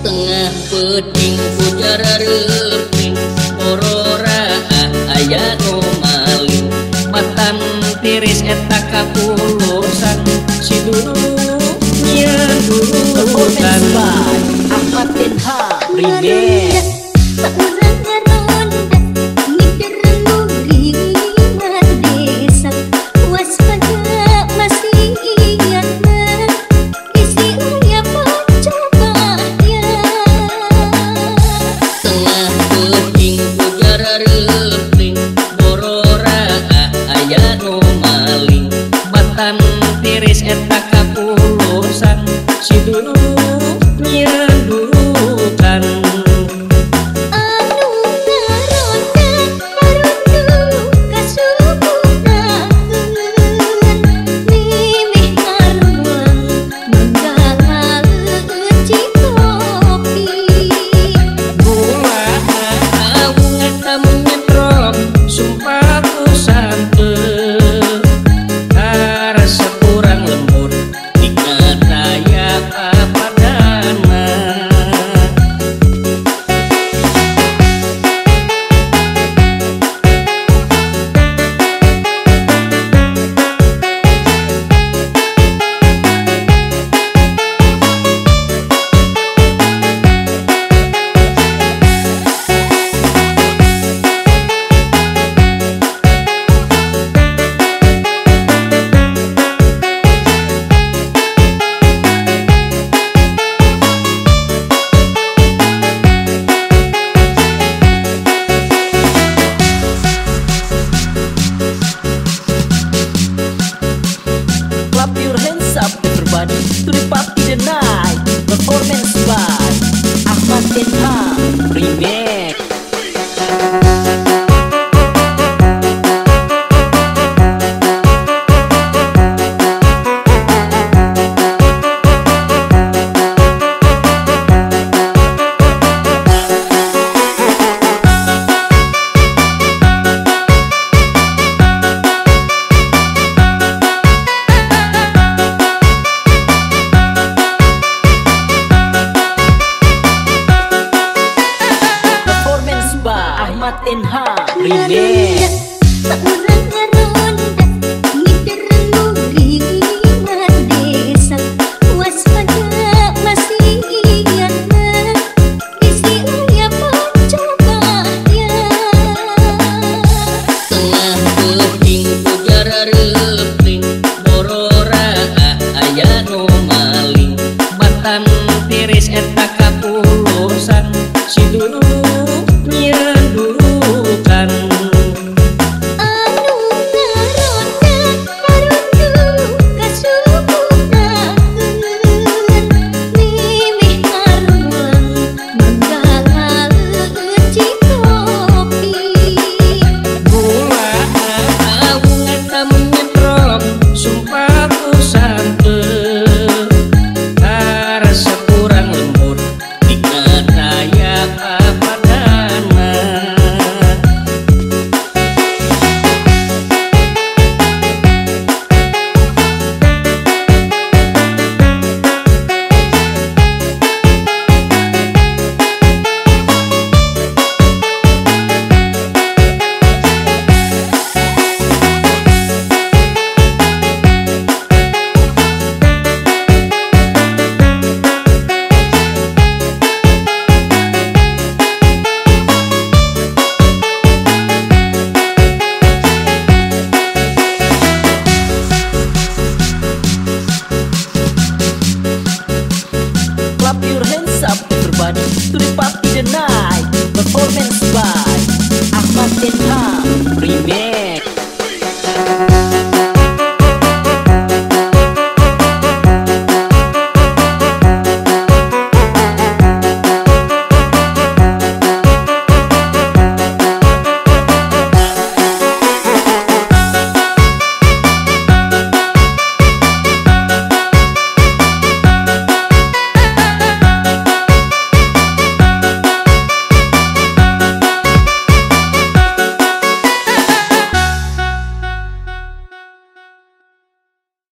Tengah peting pujar reping Aurora aya nu maling Batan tiris eta kapulusan si dulu nya dulukan Ahmad Benha Remix. Tiris eta kapulusan si dulu nya dulukan anu ngaronda karundu kasubuhan mimih karuang mangga ci kopi gula bunga kamu nyetrok sumpah ku sampeun rasa kurang lembut ingat daya papadana Clap your hands up everybody to the party tonight. Performance by Ahmad Benha Remix.